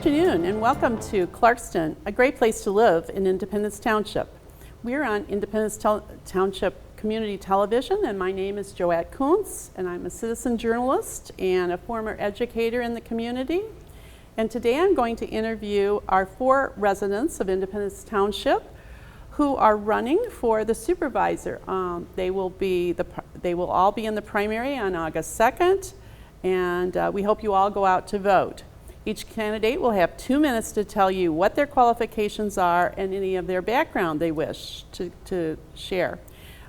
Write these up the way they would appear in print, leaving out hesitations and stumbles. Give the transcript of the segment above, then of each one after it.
afternoon and welcome to Clarkston, a great place to live in Independence Township. We're on Independence Township Community Television, and my name is Joette Kunes, and I'm a citizen journalist and a former educator in the community. And today I'm going to interview our 4 residents of Independence Township who are running for the supervisor. They will all be in the primary on August 2nd, and we hope you all go out to vote. Each candidate will have 2 minutes to tell you what their qualifications are and any of their background they wish to share.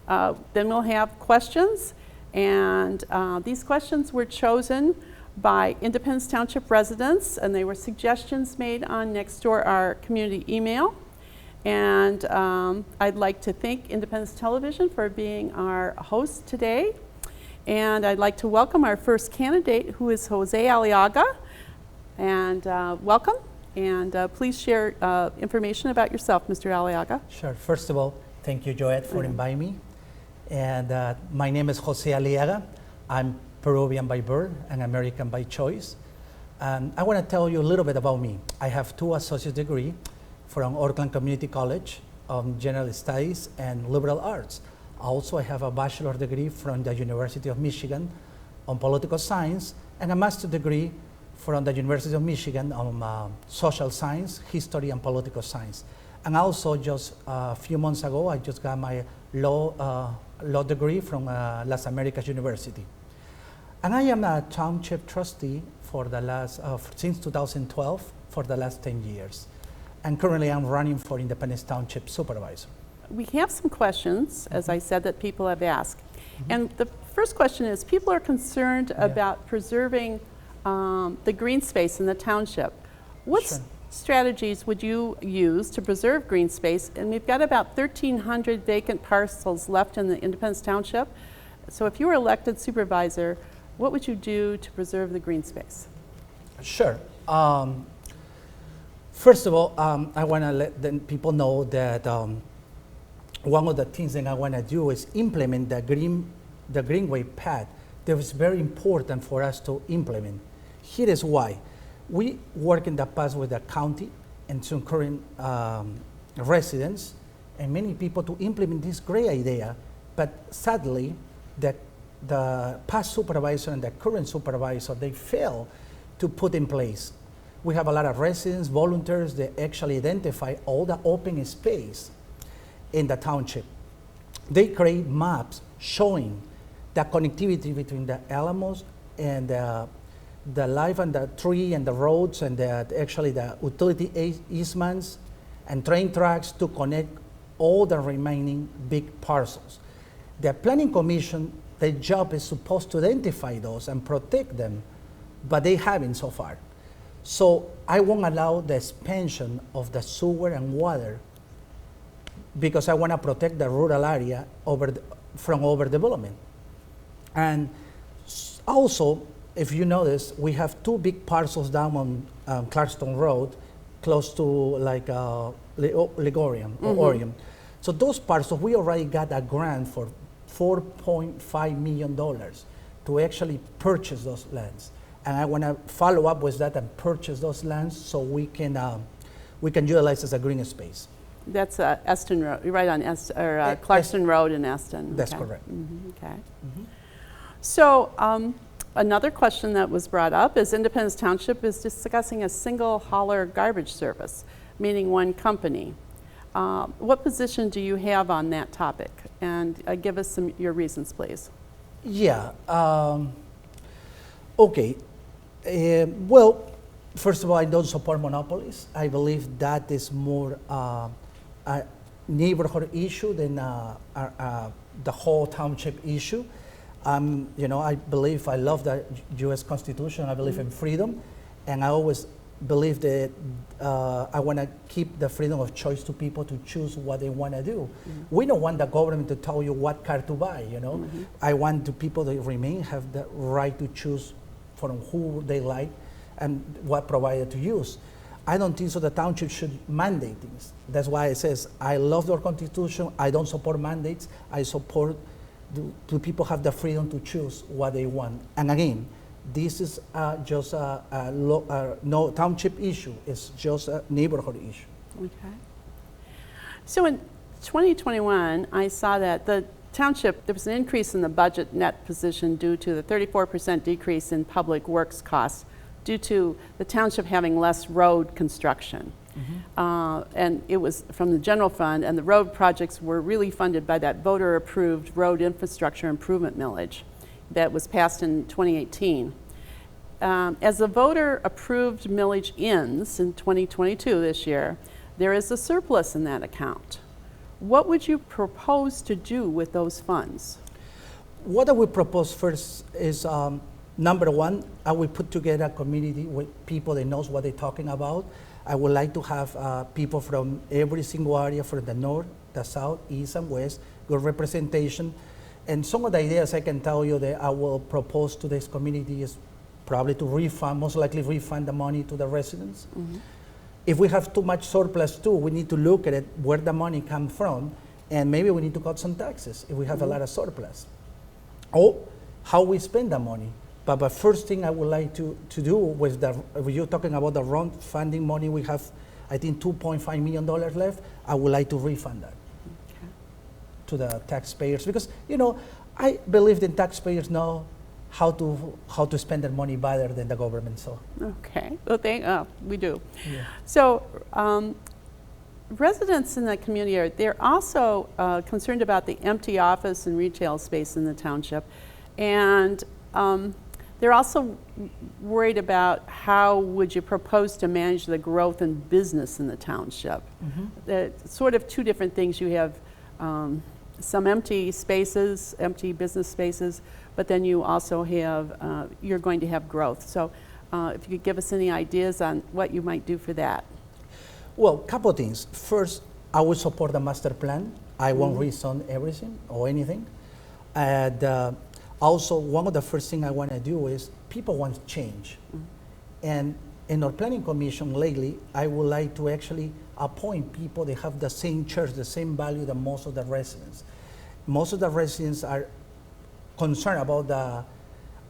Then we'll have questions, and these questions were chosen by Independence Township residents, and they were suggestions made on Nextdoor, our community email. And I'd like to thank Independence Television for being our host today. And I'd like to welcome our first candidate, who is Jose Aliaga. And welcome, and please share information about yourself, Mr. Aliaga. Sure. First of all, thank you, Joette, for inviting me. And my name is Jose Aliaga. I'm Peruvian by birth and American by choice. And I want to tell you a little bit about me. I have 2 associate degrees from Oakland Community College on General Studies and Liberal Arts. Also, I have a bachelor's degree from the University of Michigan on Political Science and a master's degree from the University of Michigan on Social Science, History, and Political Science. And also, just a few months ago, I just got my law degree from Las Americas University. And I am a township trustee for the last, since 2012, for the last 10 years. And currently, I'm running for Independence Township Supervisor. We have some questions, as I said, that people have asked. And the first question is, people are concerned about preserving the green space in the township. What strategies would you use to preserve green space? And we've got about 1,300 vacant parcels left in the Independence Township. So if you were elected supervisor, what would you do to preserve the green space? Sure. First of all, I want to let the people know that one of the things that I want to do is implement the Greenway path. That was very important for us to implement. Here is why. We work in the past with the county and some current residents and many people to implement this great idea, but sadly, the past supervisor and the current supervisor, they fail to put in place. We have a lot of residents, volunteers, that actually identify all the open space in the township. They create maps showing the connectivity between the Alamos and the life and the tree and the roads and actually the utility easements and train tracks to connect all the remaining big parcels. The Planning Commission, their job is supposed to identify those and protect them, but they haven't so far. So I won't allow the expansion of the sewer and water because I want to protect the rural area from overdevelopment. And also, if you notice, we have 2 big parcels down on Clarkston Road, close to like Ligorian or Orion. So those parcels, we already got a grant for $4.5 million to actually purchase those lands. And I want to follow up with that and purchase those lands so we can utilize as a green space. That's Eston Road, right on Clarkston Road in Eston. That's correct. Okay. So another question that was brought up is Independence Township is discussing a single hauler garbage service, meaning one company. What position do you have on that topic? And give us your reasons, please. Yeah. Okay. Well, first of all, I don't support monopolies. I believe that is more a neighborhood issue than the whole township issue. I love the U.S. Constitution. I believe in freedom, and I always believe that I want to keep the freedom of choice to people to choose what they want to do. We don't want the government to tell you what car to buy. I want the people that remain have the right to choose from who they like and what provider to use. I don't think so the township should mandate things. That's why it says, I love our Constitution, I don't support mandates, I support do people have the freedom to choose what they want. And again, This is just no township issue. It's just a neighborhood issue. Okay. So in 2021, I saw that the township, there was an increase in the budget net position due to the 34% decrease in public works costs due to the township having less road construction. And it was from the general fund, and the road projects were really funded by that voter-approved road infrastructure improvement millage that was passed in 2018. As the voter-approved millage ends in 2022 this year, there is a surplus in that account. What would you propose to do with those funds? What I would propose first is, number one, I will put together a community with people that knows what they're talking about. I would like to have people from every single area, from the north, the south, east, and west, good representation. And some of the ideas I can tell you that I will propose to this community is probably to refund, most likely refund the money to the residents. If we have too much surplus too, we need to look at it, where the money comes from, and maybe we need to cut some taxes if we have a lot of surplus. Or how we spend the money. But the first thing I would like to do with if you're talking about the road funding money, we have, I think, $2.5 million left. I would like to refund that to the taxpayers, because I believe the taxpayers know how to spend their money better than the government. So Okay, well, we do. Yeah. So residents in the community they're also concerned about the empty office and retail space in the township, and they're also worried about how would you propose to manage the growth in business in the township. Sort of two different things. You have some empty spaces, empty business spaces, but then you also have, you're going to have growth. So if you could give us any ideas on what you might do for that. Well, a couple of things. First, I will support the master plan. I won't rezone everything or anything. And also, one of the first things I want to do is people want change. And in our planning commission lately, I would like to actually appoint people that have the same church, the same value that most of the residents. Most of the residents are concerned about the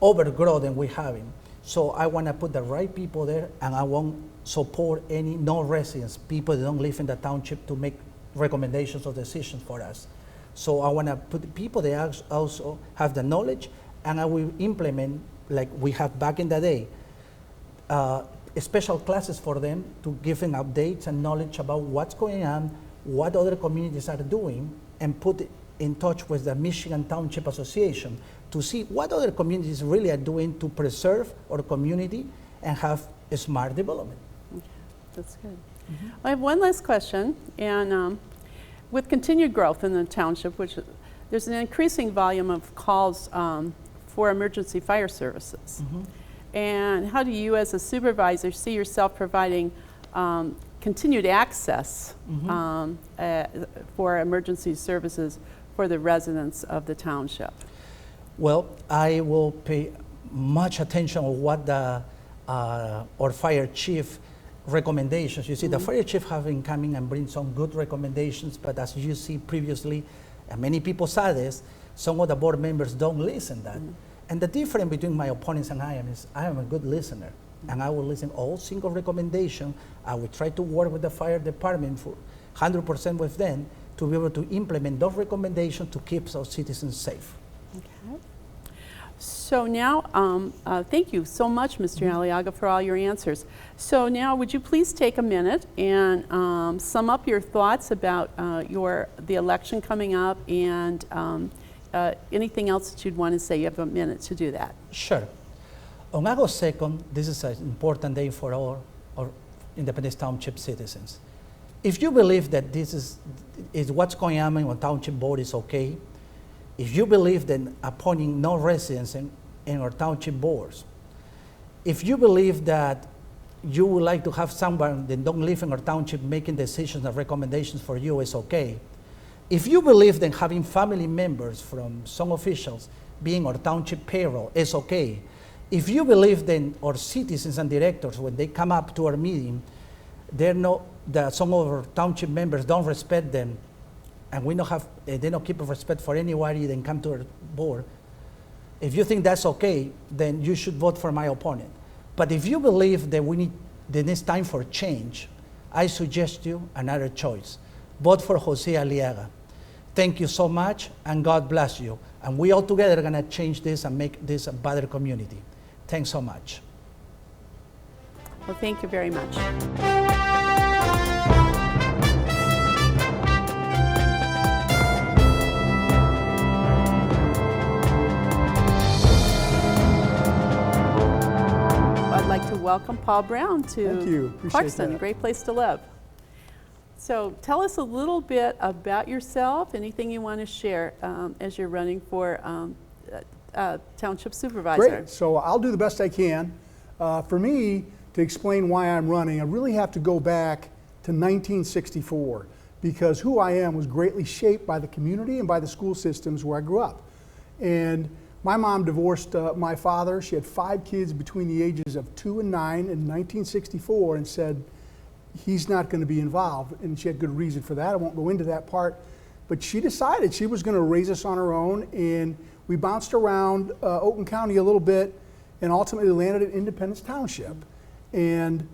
overgrowth that we're having. So I want to put the right people there, and I won't support any non-residents, people that don't live in the township, to make recommendations or decisions for us. So I want to put people that also have the knowledge, and I will implement, like we have back in the day, special classes for them to give them updates and knowledge about what's going on, what other communities are doing, and put it in touch with the Michigan Township Association to see what other communities really are doing to preserve our community and have a smart development. Okay, that's good. I have one last question, and with continued growth in the township, which there's an increasing volume of calls for emergency fire services. And how do you as a supervisor see yourself providing continued access for emergency services for the residents of the township? Well, I will pay much attention on what the our fire chief recommendations. You see, the fire chief have been coming and bring some good recommendations, but as you see previously, and many people saw this, some of the board members don't listen to that. And the difference between my opponents and I am is I am a good listener, and I will listen all single recommendation. I will try to work with the fire department for 100% with them to be able to implement those recommendations to keep our citizens safe. Okay. So now, thank you so much, Mr. Aliaga, for all your answers. So now, would you please take a minute and sum up your thoughts about the election coming up, and anything else that you'd want to say? You have a minute to do that. Sure. On August 2nd, this is an important day for all our Independence Township citizens. If you believe that this is what's going on in our township board is okay, if you believe that appointing non-residents in our township boards, if you believe that you would like to have someone that don't live in our township making decisions and recommendations for you is okay, if you believe that having family members from some officials being our township payroll is okay, if you believe that our citizens and directors, when they come up to our meeting, some of our township members don't respect them, and they don't keep respect for anybody that come to our board, If you think that's okay, then you should vote for my opponent. But if you believe that it's time for change, I suggest you another choice. Vote for Jose Aliaga. Thank you so much, and God bless you. And we all together are gonna change this and make this a better community. Thanks so much. Well, thank you very much. I'd like to welcome Paul Brown to Thank you. Appreciate Clarkston, that. a great place to live. So tell us a little bit about yourself, anything you want to share as you're running for Township Supervisor. Great. So I'll do the best I can. For me, to explain why I'm running, I really have to go back to 1964 because who I am was greatly shaped by the community and by the school systems where I grew up. And my mom divorced my father. She had 5 kids between the ages of 2 and 9 in 1964 and said, he's not going to be involved, and she had good reason for that. I won't go into that part, but she decided she was going to raise us on her own, and we bounced around Oakland County a little bit and ultimately landed at Independence Township. And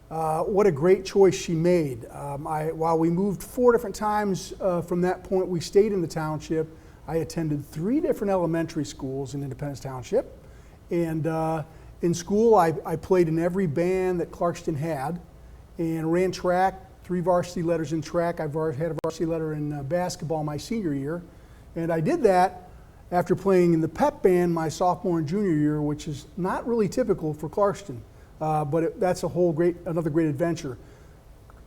what a great choice she made. While we moved 4 different times from that point, we stayed in the township. I attended 3 different elementary schools in Independence Township, and in school I played in every band that Clarkston had, and ran track, 3 varsity letters in track. I had a varsity letter in basketball my senior year. And I did that after playing in the pep band my sophomore and junior year, which is not really typical for Clarkston, but that's another great adventure.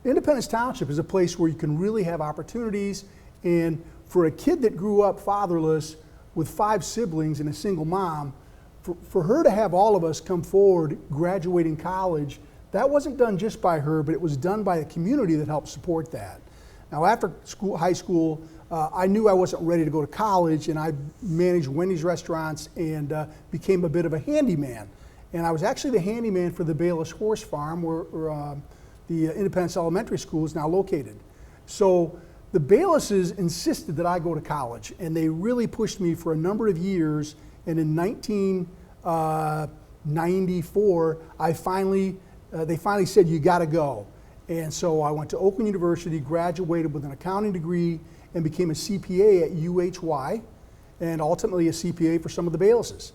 Independence Township is a place where you can really have opportunities, and for a kid that grew up fatherless with 5 siblings and a single mom, for her to have all of us come forward graduating college, that wasn't done just by her, but it was done by a community that helped support that. Now, after high school, I knew I wasn't ready to go to college, and I managed Wendy's restaurants and became a bit of a handyman. And I was actually the handyman for the Bayless Horse Farm, where the Independence Elementary School is now located. So the Baylesses insisted that I go to college, and they really pushed me for a number of years. And in 1994, they finally said, you got to go. And so I went to Oakland University, graduated with an accounting degree, and became a CPA at UHY, and ultimately a CPA for some of the Baylesses.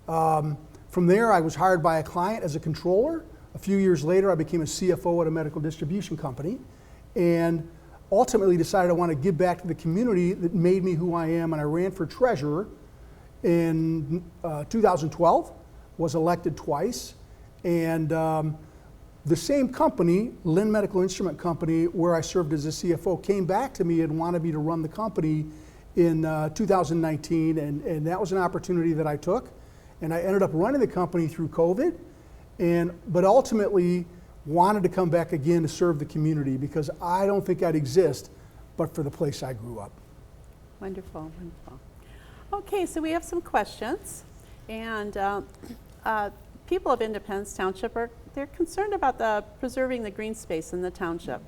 From there, I was hired by a client as a controller. A few years later, I became a CFO at a medical distribution company, and ultimately decided I want to give back to the community that made me who I am, and I ran for treasurer in 2012, was elected twice, and the same company, Lynn Medical Instrument Company, where I served as a CFO, came back to me and wanted me to run the company in 2019, and that was an opportunity that I took. And I ended up running the company through COVID, but ultimately wanted to come back again to serve the community because I don't think I'd exist but for the place I grew up. Wonderful, wonderful. Okay, so we have some questions, and people of Independence Township they're concerned about preserving the green space in the township.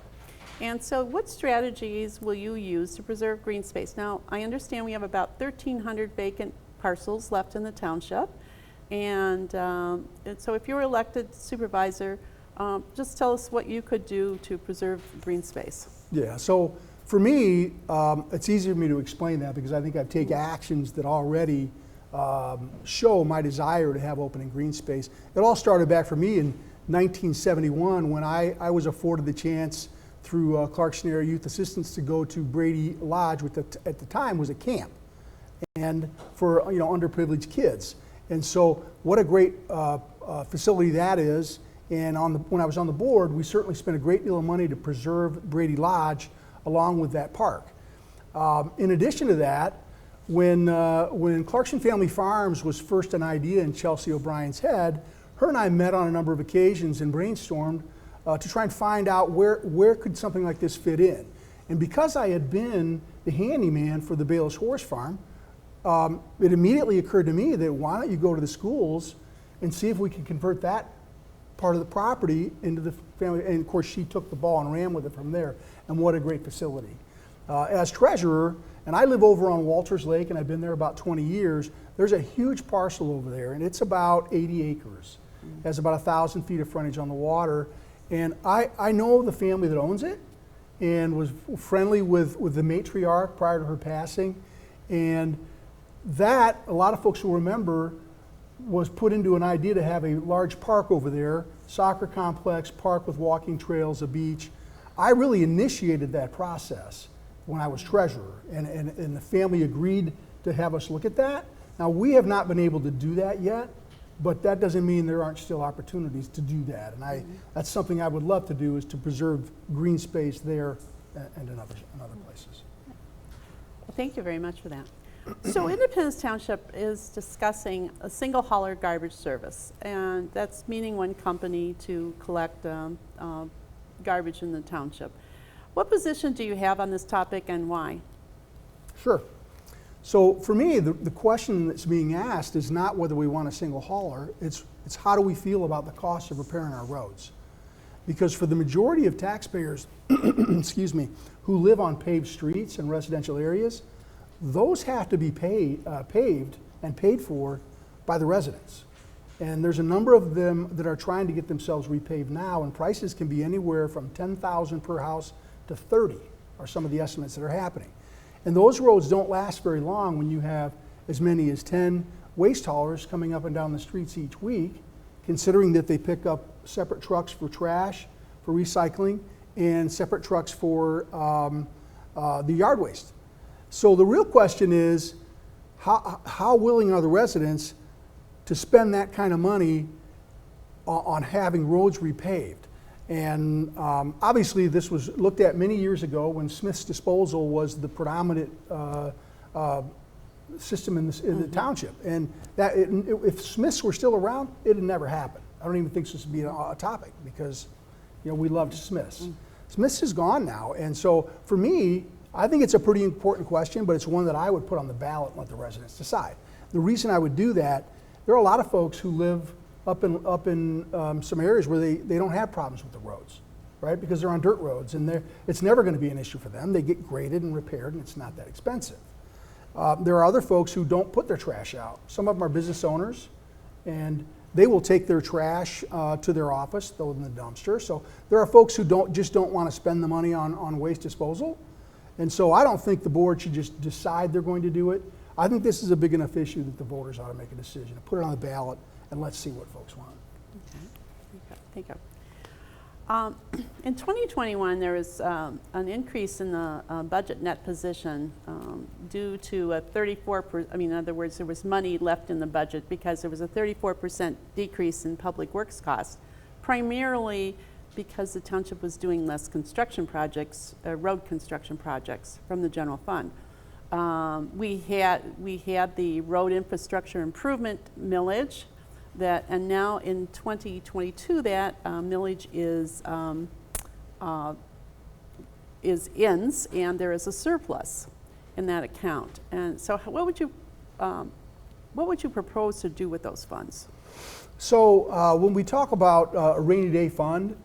And so what strategies will you use to preserve green space? Now, I understand we have about 1,300 vacant parcels left in the township. And so if you were elected supervisor, just tell us what you could do to preserve green space. Yeah, so for me, it's easier for me to explain that because I think I've taken actions that already show my desire to have open and green space. It all started back for me in 1971 when I was afforded the chance through Clarkston Area Youth Assistance to go to Brady Lodge, which at the time was a camp, and for underprivileged kids. And so what a great facility that is. And when I was on the board, we certainly spent a great deal of money to preserve Brady Lodge along with that park. In addition to that, when Clarkston Family Farms was first an idea in Chelsea O'Brien's head, her and I met on a number of occasions and brainstormed to try and find out where could something like this fit in. And because I had been the handyman for the Bayless Horse Farm, it immediately occurred to me that why don't you go to the schools and see if we could convert that part of the property into the family. And of course she took the ball and ran with it from there, and what a great facility. As treasurer, And I live over on Walters Lake, and I've been there about 20 years. There's a huge parcel over there, and it's about 80 acres. It has about 1,000 feet of frontage on the water. And I know the family that owns it and was friendly with the matriarch prior to her passing. And that, a lot of folks will remember, was put into an idea to have a large park over there, soccer complex, park with walking trails, a beach. I really initiated that process when I was treasurer, and the family agreed to have us look at that. Now, we have not been able to do that yet, but that doesn't mean there aren't still opportunities to do that. And that's something I would love to do, is to preserve green space there and in other places. Well, thank you very much for that. So Independence Township is discussing a single hauler garbage service, and that's meaning one company to collect garbage in the township. What position do you have on this topic, and why? Sure. So for me, the question that's being asked is not whether we want a single hauler, it's how do we feel about the cost of repairing our roads. Because for the majority of taxpayers, excuse me, who live on paved streets and residential areas, those have to be paved and paid for by the residents. And there's a number of them that are trying to get themselves repaved now, and prices can be anywhere from $10,000 per house to 30 are some of the estimates that are happening. And those roads don't last very long when you have as many as 10 waste haulers coming up and down the streets each week, considering that they pick up separate trucks for trash, for recycling, and separate trucks for the yard waste. So the real question is, how willing are the residents to spend that kind of money on having roads repaved? And obviously this was looked at many years ago when Smith's Disposal was the predominant system in the township. And that if Smith's were still around, it had never happened. I don't even think this would be a topic, because we loved Smith's. Smith's is gone now, and so for me, I think it's a pretty important question, but it's one that I would put on the ballot and let the residents decide. The reason I would do that, there are a lot of folks who live up in some areas where they don't have problems with the roads, right? Because they're on dirt roads, and it's never going to be an issue for them. They get graded and repaired, and it's not that expensive. There are other folks who don't put their trash out. Some of them are business owners, and they will take their trash to their office, throw it in the dumpster. So there are folks who just don't want to spend the money on waste disposal. And so I don't think the board should just decide they're going to do it. I think this is a big enough issue that the voters ought to make a decision, put it on the ballot, and let's see what folks want. Okay, thank you. In 2021, there was an increase in the budget net position due to a 34%, in other words, there was money left in the budget because there was a 34% decrease in public works costs, primarily because the township was doing less construction projects, road construction projects from the general fund. We had the road infrastructure improvement millage and now in 2022 that millage ends, and there is a surplus in that account. And so what would you propose to do with those funds? So when we talk about a rainy day fund,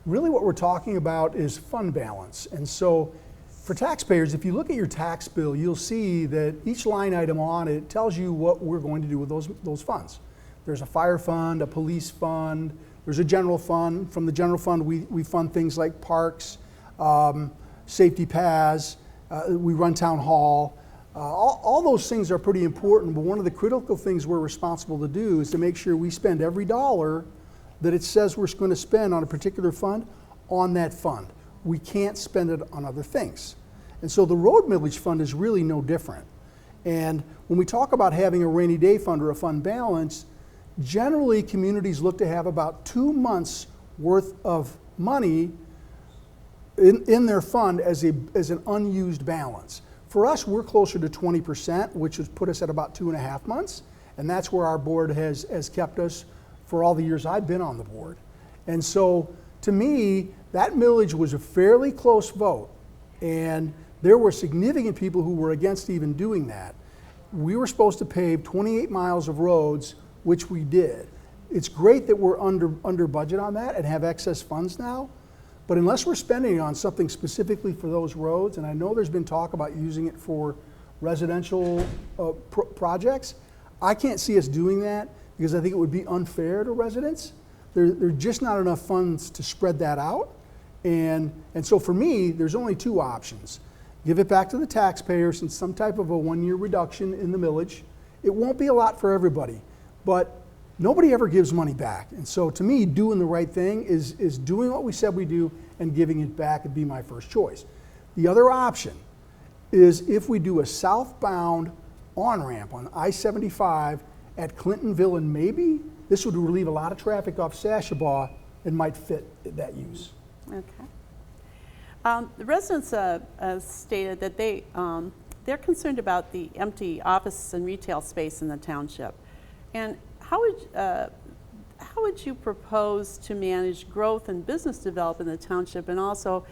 really what we're talking about is fund balance. And so for taxpayers, if you look at your tax bill, you'll see that each line item on it tells you what we're going to do with those funds. There's a fire fund, a police fund, there's a general fund. From the general fund, we fund things like parks, safety paths, we run town hall. All those things are pretty important, but one of the critical things we're responsible to do is to make sure we spend every dollar that it says we're going to spend on a particular fund on that fund. We can't spend it on other things. And so the road millage fund is really no different. And when we talk about having a rainy day fund or a fund balance, generally communities look to have about 2 months worth of money in their fund as an unused balance. For us, we're closer to 20%, which would put us at about 2.5 months. And that's where our board has kept us for all the years I've been on the board. And so to me, that millage was a fairly close vote. And there were significant people who were against even doing that. We were supposed to pave 28 miles of roads, which we did. It's great that we're under budget on that and have excess funds now, but unless we're spending it on something specifically for those roads, and I know there's been talk about using it for residential projects. I can't see us doing that because I think it would be unfair to residents. There are just not enough funds to spread that out. And so for me, there's only two options. Give it back to the taxpayers in some type of a one-year reduction in the millage. It won't be a lot for everybody, but nobody ever gives money back. And so to me, doing the right thing is doing what we said we do and giving it back would be my first choice. The other option is if we do a southbound on-ramp on I-75 at Clintonville and maybe this would relieve a lot of traffic off Sashabaw and might fit that use. Okay. The residents stated that they're concerned about the empty office and retail space in the township. And how would you propose to manage growth and business development in the township and also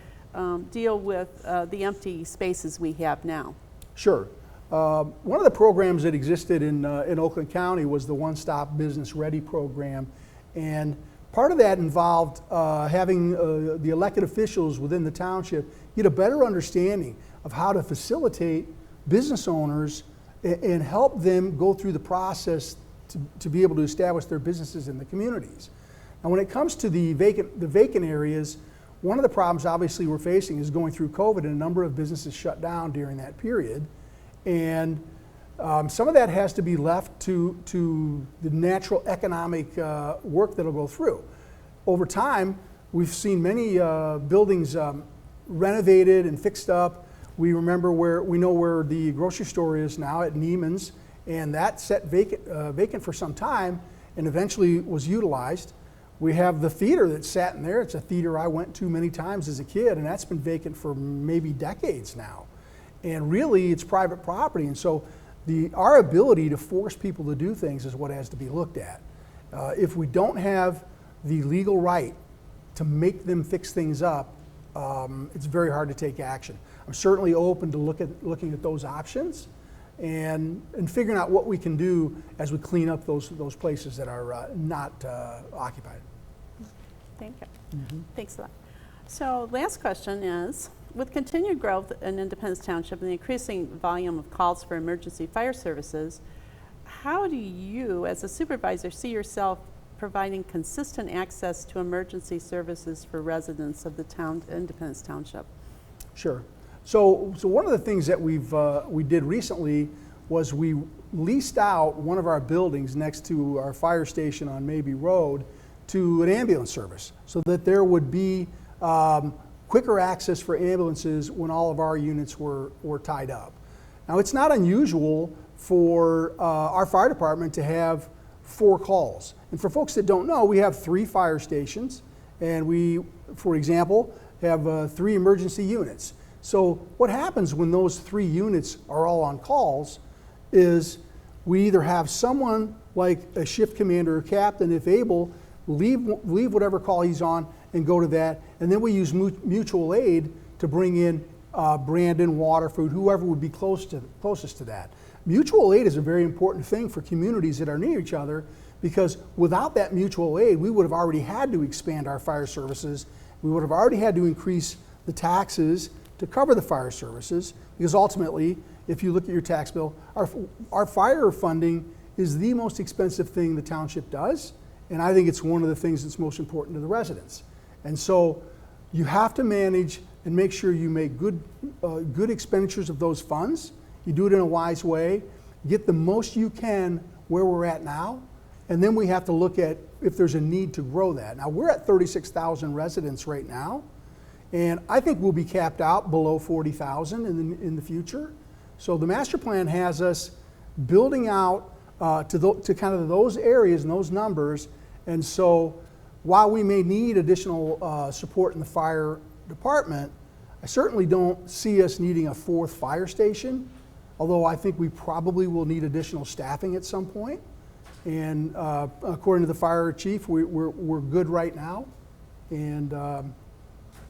deal with the empty spaces we have now? Sure. One of the programs that existed in Oakland County was the One Stop Business Ready program. And part of that involved having the elected officials within the township get a better understanding of how to facilitate business owners and help them go through the process to be able to establish their businesses in the communities. Now when it comes to the vacant areas, one of the problems obviously we're facing is going through COVID and a number of businesses shut down during that period. And some of that has to be left to the natural economic work that'll go through. Over time, we've seen many buildings renovated and fixed up. We know where the grocery store is now at Neiman's, and that sat vacant for some time and eventually was utilized. We have the theater that sat in there. It's a theater I went to many times as a kid, and that's been vacant for maybe decades now. And really, it's private property, and so our ability to force people to do things is what has to be looked at. If we don't have the legal right to make them fix things up, it's very hard to take action. I'm certainly open to looking at those options and figuring out what we can do as we clean up those places that are not occupied. Thank you. Thanks a lot. So last question is, with continued growth in Independence Township and the increasing volume of calls for emergency fire services, how do you, as a supervisor, see yourself providing consistent access to emergency services for residents of the town, Independence Township? Sure. So one of the things that we did recently was we leased out one of our buildings next to our fire station on Mabee Road to an ambulance service so that there would be quicker access for ambulances when all of our units were tied up. Now, it's not unusual for our fire department to have 4 calls. And for folks that don't know, we have 3 fire stations, and we, for example, have 3 emergency units. So what happens when those 3 units are all on calls is we either have someone like a shift commander or captain, if able, leave whatever call he's on and go to that, and then we use mutual aid to bring in Brandon, Waterford, whoever would be closest to that. Mutual aid is a very important thing for communities that are near each other, because without that mutual aid, we would have already had to expand our fire services. We would have already had to increase the taxes to cover the fire services, because ultimately, if you look at your tax bill, our fire funding is the most expensive thing the township does, and I think it's one of the things that's most important to the residents. And so you have to manage and make sure you make good expenditures of those funds. You do it in a wise way, get the most you can where we're at now, and then we have to look at if there's a need to grow that. Now, we're at 36,000 residents right now, and I think we'll be capped out below 40,000 in the future. So the master plan has us building out to kind of those areas and those numbers. And so while we may need additional support in the fire department, I certainly don't see us needing a 4th fire station, although I think we probably will need additional staffing at some point. And according to the fire chief, we're good right now, and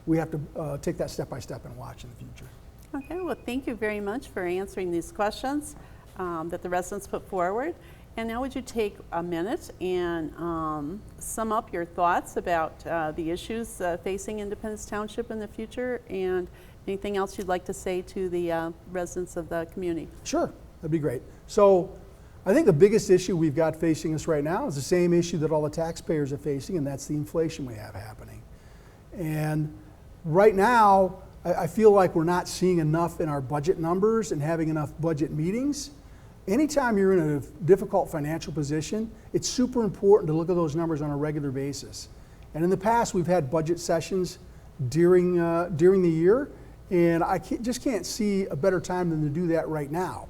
we have to take that step by step and watch in the future. Okay, well, thank you very much for answering these questions that the residents put forward. And now would you take a minute and sum up your thoughts about the issues facing Independence Township in the future, and Anything else you'd like to say to the residents of the community? Sure, that'd be great. So I think the biggest issue we've got facing us right now is the same issue that all the taxpayers are facing, and that's the inflation we have happening. And right now, I feel like we're not seeing enough in our budget numbers and having enough budget meetings. Anytime you're in a difficult financial position, it's super important to look at those numbers on a regular basis. And in the past, we've had budget sessions during the year, and I just can't see a better time than to do that right now.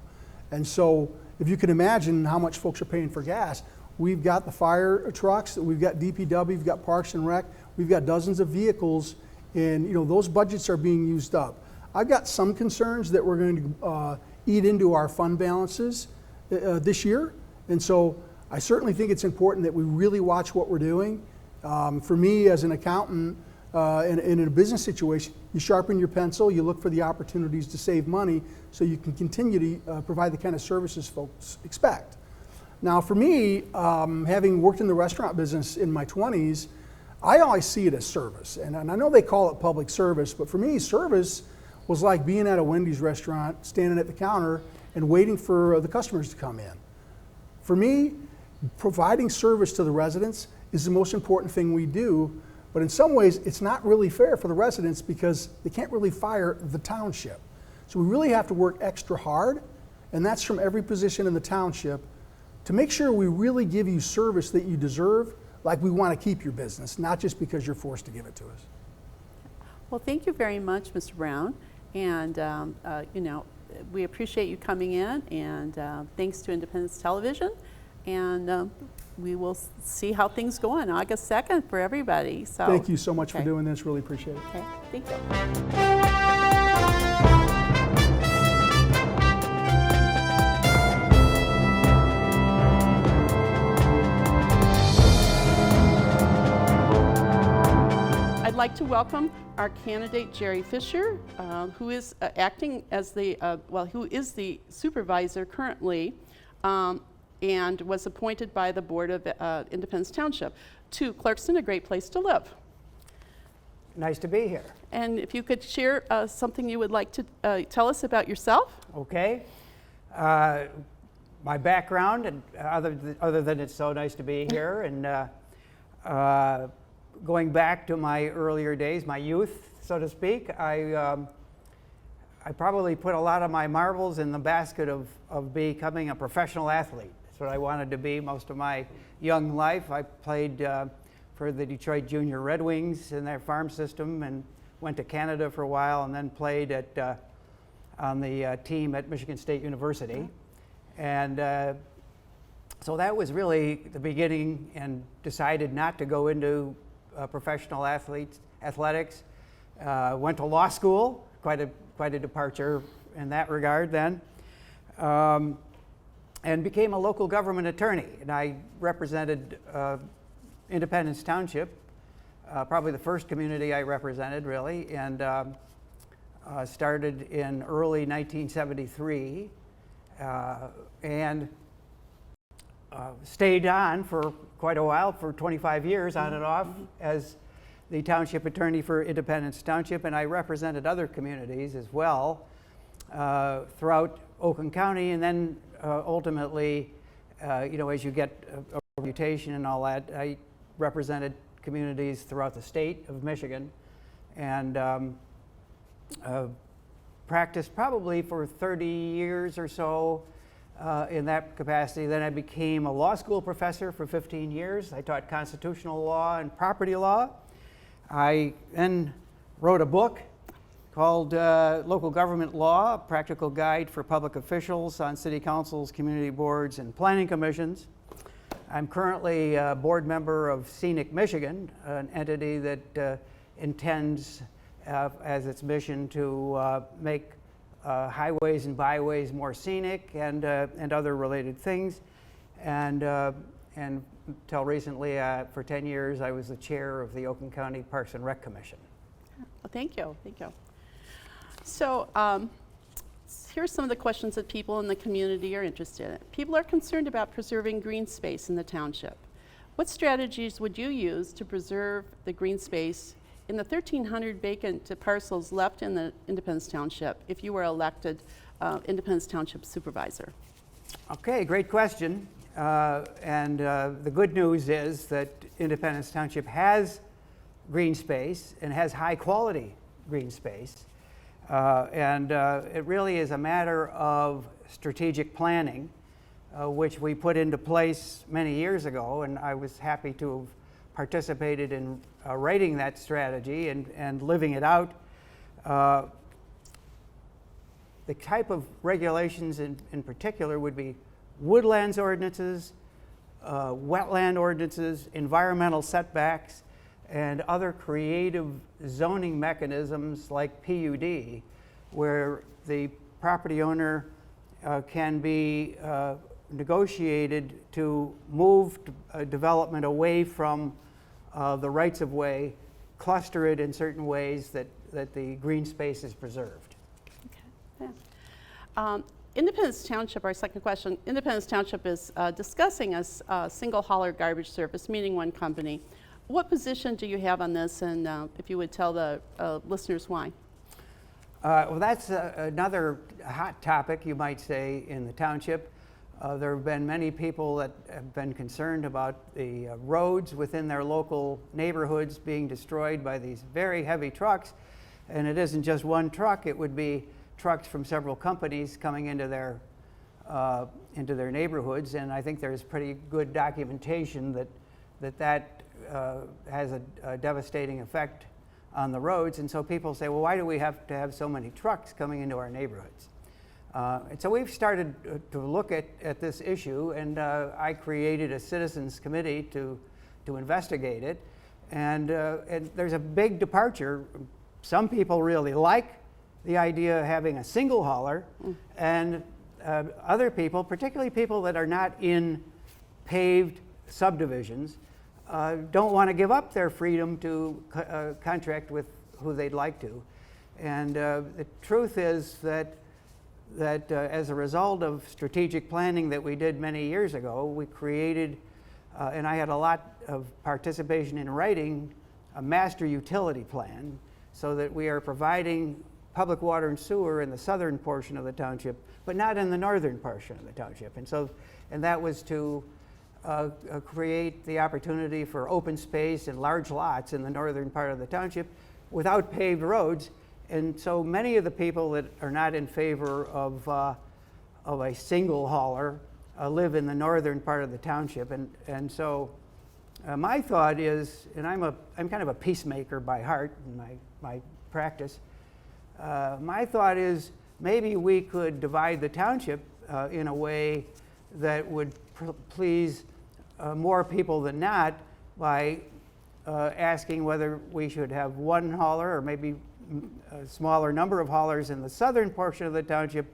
And so if you can imagine how much folks are paying for gas, we've got the fire trucks, we've got DPW, we've got Parks and Rec, we've got dozens of vehicles, and those budgets are being used up. I've got some concerns that we're going to eat into our fund balances this year, and so I certainly think it's important that we really watch what we're doing. For me as an accountant, in a business situation, you sharpen your pencil, you look for the opportunities to save money so you can continue to provide the kind of services folks expect. Now for me, having worked in the restaurant business in my 20s, I always see it as service. And I know they call it public service, but for me, service was like being at a Wendy's restaurant, standing at the counter and waiting for the customers to come in. For me, providing service to the residents is the most important thing we do. But in some ways, it's not really fair for the residents because they can't really fire the township. So we really have to work extra hard, and that's from every position in the township, to make sure we really give you service that you deserve, like we want to keep your business, not just because you're forced to give it to us. Well, thank you very much, Mr. Brown. And, we appreciate you coming in, and thanks to Independence Television. And we will see how things go on August 2nd for everybody. So thank you so much for doing this. Really appreciate it. Okay, thank you. I'd like to welcome our candidate, Gerald Fisher, who is acting as who is the supervisor currently, and was appointed by the Board of Independence Township to Clarkston, a great place to live. Nice to be here. And if you could share something you would like to tell us about yourself. Okay. My background, and other than it's so nice to be here, and going back to my earlier days, my youth, so to speak, I probably put a lot of my marbles in the basket of becoming a professional athlete. That's what I wanted to be most of my young life. I played for the Detroit Junior Red Wings in their farm system and went to Canada for a while, and then played on the team at Michigan State University. And so that was really the beginning, and decided not to go into professional athletics. Went to law school, quite a departure in that regard then. And became a local government attorney. And I represented Independence Township, probably the first community I represented, really, and started in early 1973, and stayed on for quite a while, for 25 years on and off, as the township attorney for Independence Township, and I represented other communities as well throughout Oakland County, and then ultimately, as you get a reputation and all that, I represented communities throughout the state of Michigan, and practiced probably for 30 years or so in that capacity. Then I became a law school professor for 15 years. I taught constitutional law and property law. I then wrote a book called Local Government Law, a Practical Guide for Public Officials on City Councils, Community Boards, and Planning Commissions. I'm currently a board member of Scenic Michigan, an entity that intends as its mission to make highways and byways more scenic, and other related things. And until recently, for 10 years, I was the chair of the Oakland County Parks and Rec Commission. Well, thank you. So here's some of the questions that people in the community are interested in. People are concerned about preserving green space in the township. What strategies would you use to preserve the green space in the 1,300 vacant parcels left in the Independence Township if you were elected Independence Township Supervisor? Okay, great question. The good news is that Independence Township has green space and has high quality green space. It really is a matter of strategic planning, which we put into place many years ago, and I was happy to have participated in writing that strategy and living it out. The type of regulations in particular would be woodlands ordinances, wetland ordinances, environmental setbacks, and other creative zoning mechanisms like PUD, where the property owner can be negotiated to move development away from the rights of way, cluster it in certain ways that the green space is preserved. Okay. Yeah. Independence Township, our second question, Independence Township is discussing a single hauler garbage service, meaning one company. What position do you have on this, and if you would tell the listeners why? Well, that's another hot topic, you might say, in the township. There have been many people that have been concerned about the roads within their local neighborhoods being destroyed by these very heavy trucks. And it isn't just one truck, it would be trucks from several companies coming into their neighborhoods. And I think there's pretty good documentation that has a devastating effect on the roads. And so people say, well, why do we have to have so many trucks coming into our neighborhoods? And so we've started to look at this issue, and I created a citizens committee to investigate it. And there's a big departure. Some people really like the idea of having a single hauler, and other people, particularly people that are not in paved subdivisions, don't want to give up their freedom to contract with who they'd like to. And the truth is that as a result of strategic planning that we did many years ago, we created, and I had a lot of participation in writing, a master utility plan so that we are providing public water and sewer in the southern portion of the township, but not in the northern portion of the township. And that was to create the opportunity for open space and large lots in the northern part of the township without paved roads. And so many of the people that are not in favor of a single hauler live in the northern part of the township. And so my thought is, and I'm kind of a peacemaker by heart in my practice, my thought is maybe we could divide the township in a way that would please more people than not by asking whether we should have one hauler or maybe a smaller number of haulers in the southern portion of the township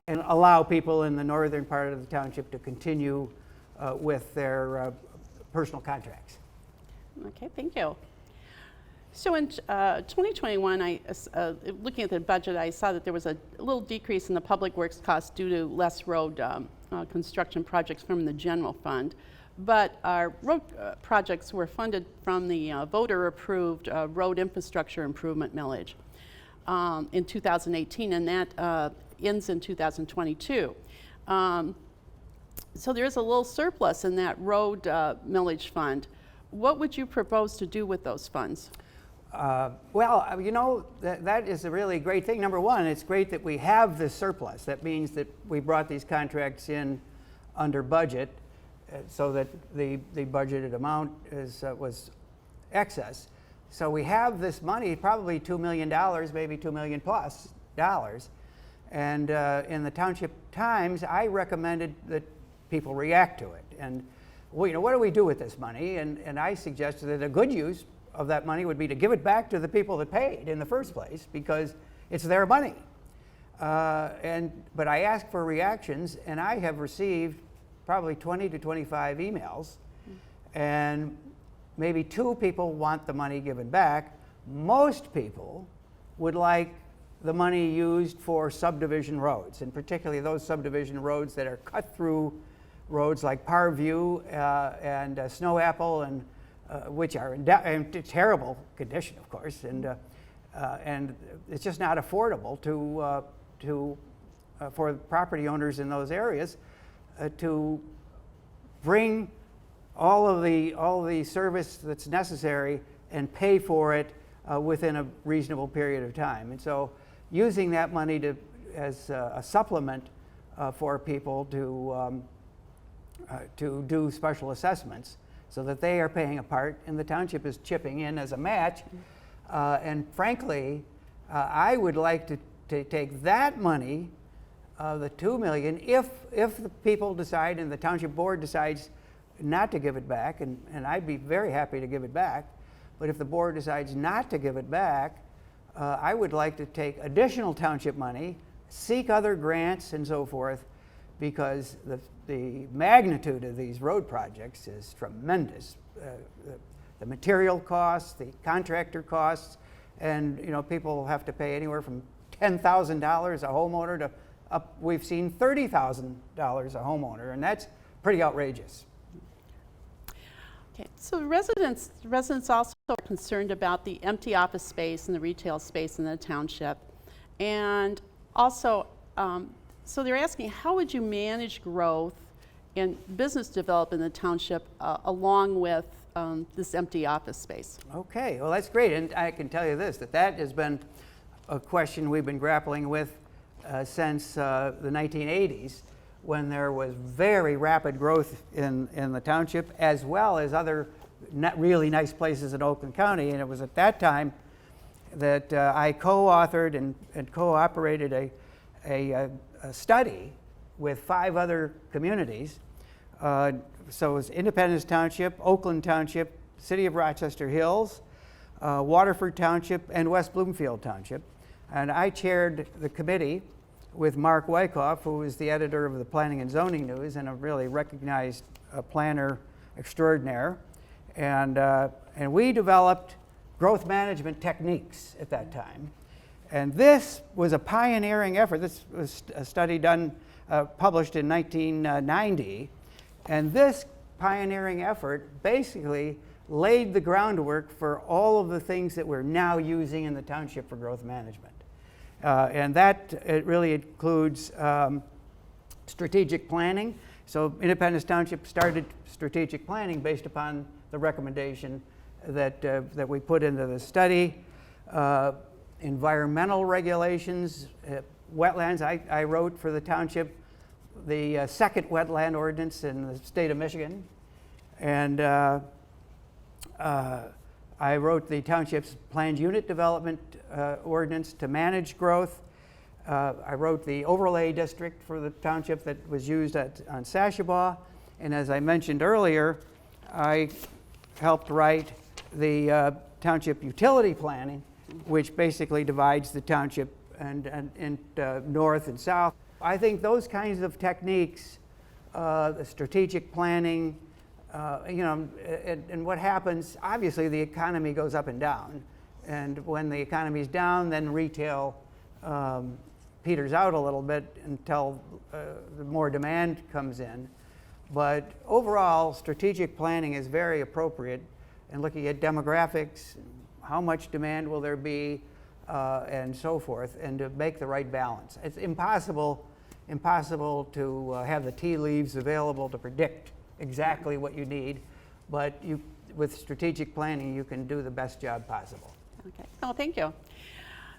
and allow people in the northern part of the township to continue with their personal contracts. Okay, thank you. So in 2021, looking at the budget, I saw that there was a little decrease in the public works costs due to less road construction projects from the general fund. But our road projects were funded from the voter-approved road infrastructure improvement millage in 2018, and that ends in 2022. So there is a little surplus in that road millage fund. What would you propose to do with those funds? Well, you know, that is a really great thing. Number one, it's great that we have this surplus. That means that we brought these contracts in under budget so that the budgeted amount was excess. So we have this money, probably $2 million, maybe $2 million plus dollars. And in the Township Times, I recommended that people react to it. And well, you know, what do we do with this money? And I suggested that a good use of that money would be to give it back to the people that paid in the first place, because it's their money. But I asked for reactions, and I have received probably 20 to 25 emails, and maybe 2 people want the money given back. Most people would like the money used for subdivision roads, and particularly those subdivision roads that are cut through roads like Parview and Snow Apple and which are in terrible condition, of course, and it's just not affordable for the property owners in those areas to bring all the service that's necessary and pay for it within a reasonable period of time. And so using that money as a supplement for people to do special assessments so that they are paying a part and the township is chipping in as a match. And frankly, I would like to take that money, the $2 million, if the people decide and the township board decides not to give it back, and I'd be very happy to give it back, but if the board decides not to give it back, I would like to take additional township money, seek other grants and so forth, because the magnitude of these road projects is tremendous. The material costs, the contractor costs, and people have to pay anywhere from $10,000 a homeowner to we've seen $30,000 a homeowner, and that's pretty outrageous. Okay, so residents also are concerned about the empty office space and the retail space in the township, and also, so they're asking, how would you manage growth and business development in the township along with this empty office space? Okay, well that's great, and I can tell you this, that has been a question we've been grappling with since the 1980s, when there was very rapid growth in the township, as well as other really nice places in Oakland County. And it was at that time that I co-authored and co-operated a study with 5 other communities. So it was Independence Township, Oakland Township, City of Rochester Hills, Waterford Township, and West Bloomfield Township. And I chaired the committee with Mark Wyckoff, who is the editor of the Planning and Zoning News and a really recognized planner extraordinaire. And we developed growth management techniques at that time. And this was a pioneering effort. This was a study done, published in 1990. And this pioneering effort basically laid the groundwork for all of the things that we're now using in the township for growth management. And it really includes strategic planning. So Independence Township started strategic planning based upon the recommendation that we put into the study. Environmental regulations, wetlands. I wrote for the township the second wetland ordinance in the state of Michigan. And I wrote the township's planned unit development ordinance to manage growth. I wrote the overlay district for the township that was used on Sashabaw. And as I mentioned earlier, I helped write the township utility planning, which basically divides the township and north and south. I think those kinds of techniques, the strategic planning, and what happens, obviously the economy goes up and down. And when the economy's down, then retail peters out a little bit until the more demand comes in. But overall, strategic planning is very appropriate in looking at demographics, how much demand will there be, and so forth, and to make the right balance. It's impossible to have the tea leaves available to predict exactly what you need, but with strategic planning, you can do the best job possible. Okay. Oh, thank you.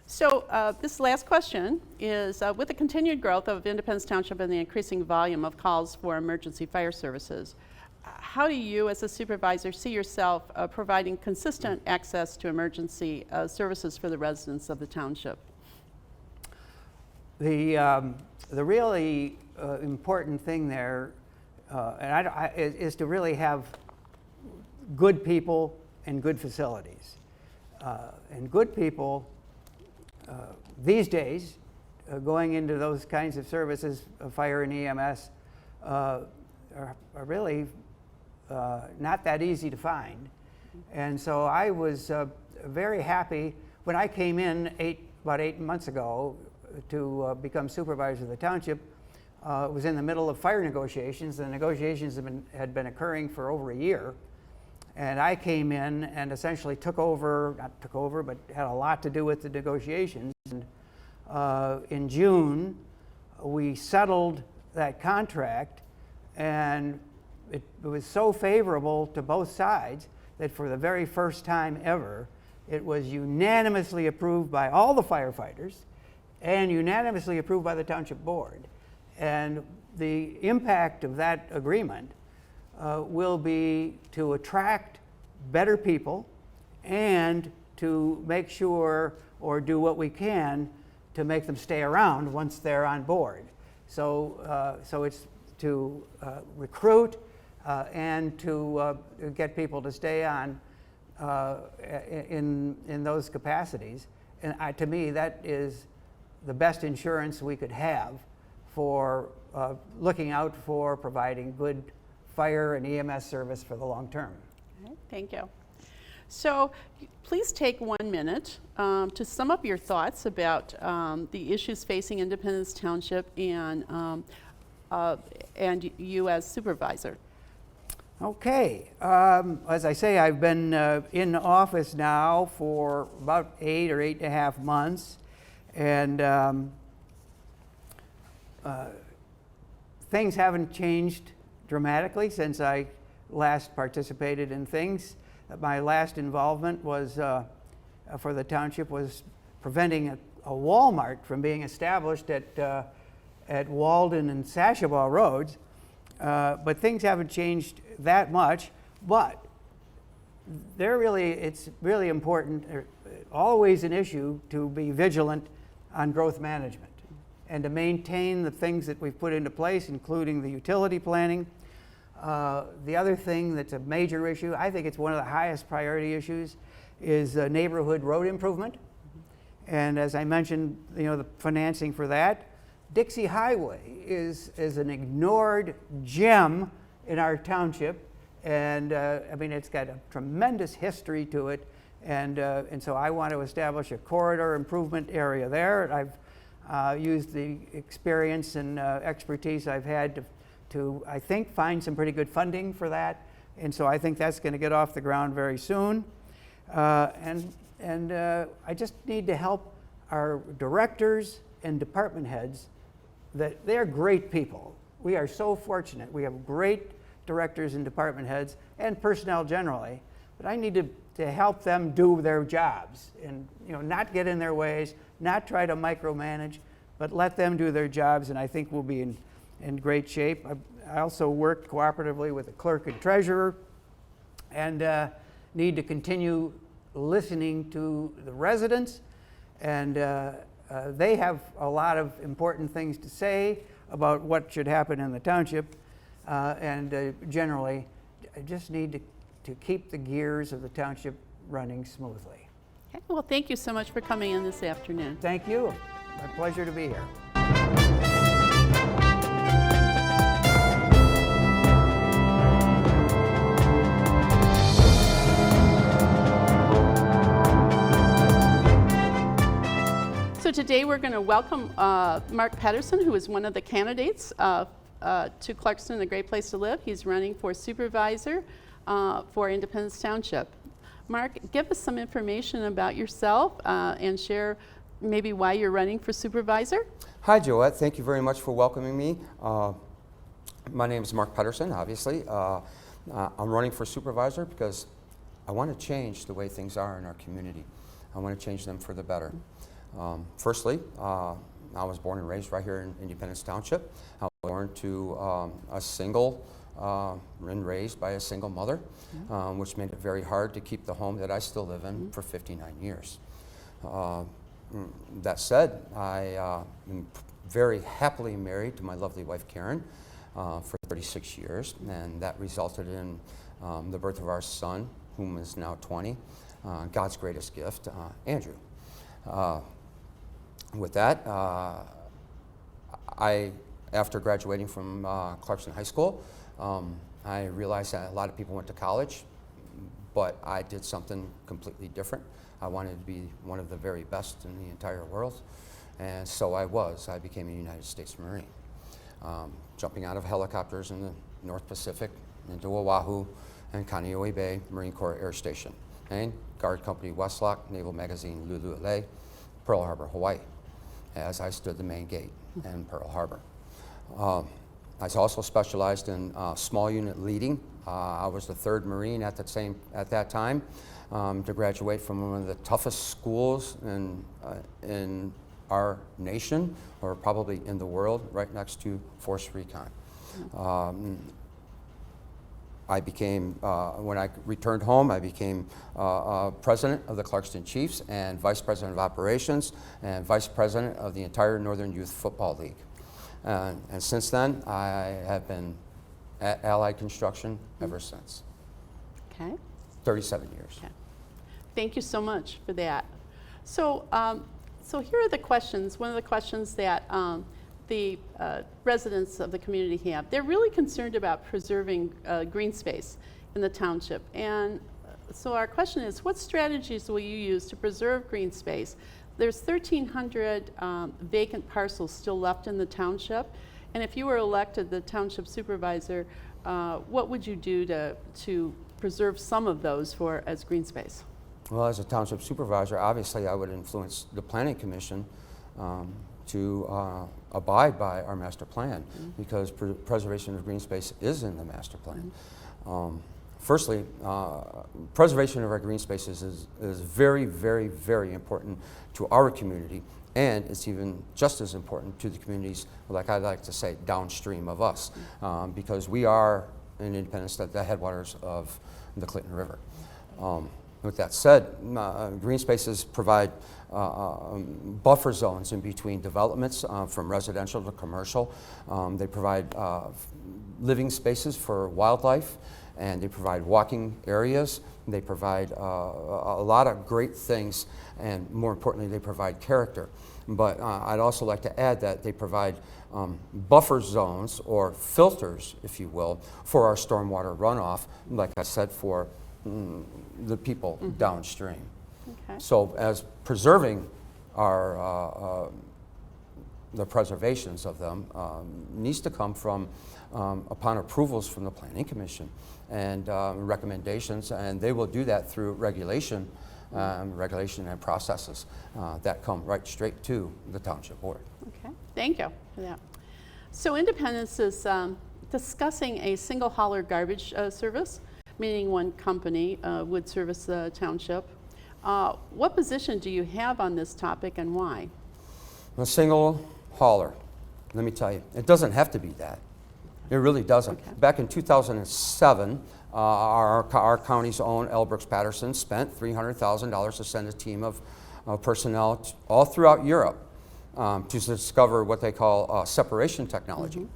So this last question is, with the continued growth of Independence Township and the increasing volume of calls for emergency fire services, how do you as a supervisor see yourself providing consistent access to emergency services for the residents of the township? The really important thing there is to really have good people and good facilities. And good people these days, going into those kinds of services, fire and EMS, are really not that easy to find. And so I was very happy when I came in about 8 months ago to become supervisor of the township. It was in the middle of fire negotiations. The negotiations had been occurring for over a year. And I came in and essentially took over, not took over, but had a lot to do with the negotiations. And in June, we settled that contract, and it was so favorable to both sides that for the very first time ever, it was unanimously approved by all the firefighters and unanimously approved by the township board. And the impact of that agreement will be to attract better people and to make sure or do what we can to make them stay around once they're on board. So, so it's to recruit and to get people to stay on in those capacities. And to me, that is the best insurance we could have for looking out for providing good fire and EMS service for the long term. Okay, thank you. So please take 1 minute to sum up your thoughts about the issues facing Independence Township and you as supervisor. Okay, as I say, I've been in office now for about 8 or 8.5 months, and things haven't changed dramatically since I last participated in things. My last involvement was for the township was preventing a Walmart from being established at Walden and Sashabaw Roads, but things haven't changed that much. But it's really important, always an issue, to be vigilant on growth management and to maintain the things that we've put into place, including the utility planning. The other thing that's a major issue, I think it's one of the highest priority issues, is neighborhood road improvement. And as I mentioned, the financing for that. Dixie Highway is an ignored gem in our township, and I mean, it's got a tremendous history to it, and so I want to establish a corridor improvement area there. I've used the experience and expertise I've had to I think find some pretty good funding for that, and so I think that's going to get off the ground very soon. And I just need to help our directors and department heads. That they're great people. We are so fortunate. We have great directors and department heads and personnel generally, but I need to help them do their jobs and not get in their ways, not try to micromanage, but let them do their jobs, and I think we'll be in great shape. I also work cooperatively with the clerk and treasurer, and need to continue listening to the residents, and they have a lot of important things to say about what should happen in the township, and generally, I just need to keep the gears of the township running smoothly. Okay, well, thank you so much for coming in this afternoon. Thank you. My pleasure to be here. So today we're going to welcome Mark Petterson, who is one of the candidates to Clarkston, a great place to live. He's running for supervisor for Independence Township. Mark, give us some information about yourself and share maybe why you're running for supervisor. Hi, Joette. Thank you very much for welcoming me. My name is Mark Petterson, obviously. I'm running for supervisor because I want to change the way things are in our community. I want to change them for the better. Firstly, I was born and raised right here in Independence Township. I was born to a single, and raised by a single mother, which made it very hard to keep the home that I still live in for 59 years. That said, I am very happily married to my lovely wife Karen for 36 years, and that resulted in the birth of our son, whom is now 20, God's greatest gift, Andrew. With that, after graduating from Clarkston High School, I realized that a lot of people went to college, but I did something completely different. I wanted to be one of the very best in the entire world, and so I was. I became a United States Marine, jumping out of helicopters in the North Pacific into Oahu, and Kaneohe Bay Marine Corps Air Station, and Guard Company Westlock, Naval Magazine Lulu'ile, Pearl Harbor, Hawaii, as I stood the main gate in Pearl Harbor. I also specialized in small unit leading. I was the 3rd Marine at that time to graduate from one of the toughest schools in our nation, or probably in the world, right next to Force Recon. I became, when I returned home, I became president of the Clarkston Chiefs and vice president of operations and vice president of the entire Northern Youth Football League. And since then, I have been at Allied Construction ever since. Okay. 37 years. Okay. Thank you so much for that. So, so here are the questions. One of the questions that the residents of the community have. They're really concerned about preserving green space in the township. And so our question is, what strategies will you use to preserve green space? There's 1,300 vacant parcels still left in the township. And if you were elected the township supervisor, what would you do to preserve some of those as green space? Well, as a township supervisor, obviously I would influence the planning commission to abide by our master plan, because preservation of green space is in the master plan. Firstly, preservation of our green spaces is very, very, very important to our community, and it's even just as important to the communities, like I like to say, downstream of us, because we are in Independence at the headwaters of the Clinton River. With that said, green spaces provide buffer zones in between developments from residential to commercial. They provide living spaces for wildlife, and they provide walking areas. They provide a lot of great things, and more importantly, they provide character. But I'd also like to add that they provide buffer zones, or filters, if you will, for our stormwater runoff, like I said, for the people downstream. Okay. So as preserving our, the preservations of them needs to come from, upon approvals from the Planning Commission and recommendations, and they will do that through regulation, regulation and processes that come right straight to the Township Board. Okay, thank you for that. So Independence is discussing a single hauler garbage service, meaning one company would service the township. What position do you have on this topic, and why? A single hauler, let me tell you, it doesn't have to be that. It really doesn't. Okay. Back in 2007, our county's own Elbrooks Petterson spent $300,000 to send a team of personnel all throughout Europe to discover what they call separation technology.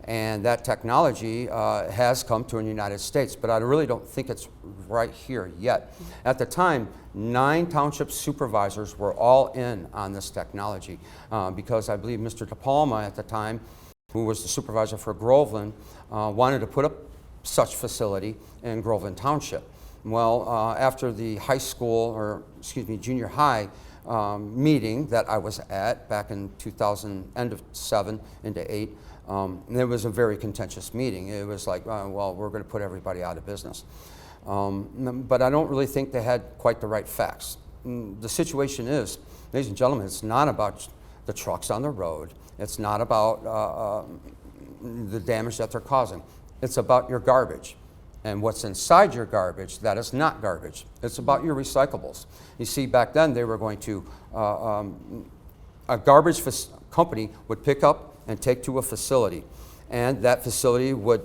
And that technology has come to the United States, but I really don't think it's right here yet. At the time, 9 township supervisors were all in on this technology because I believe Mr. DePalma at the time, who was the supervisor for Groveland, wanted to put up such facility in Groveland Township. Well, after the high school, or excuse me, junior high meeting that I was at back in 2000, end of 7 into 8, it was a very contentious meeting. It was like, well, we're going to put everybody out of business. But I don't really think they had quite the right facts. The situation is, ladies and gentlemen, it's not about the trucks on the road. It's not about the damage that they're causing. It's about your garbage and what's inside your garbage that is not garbage. It's about your recyclables. You see, back then they were going to, a garbage company would pick up and take to a facility, and that facility would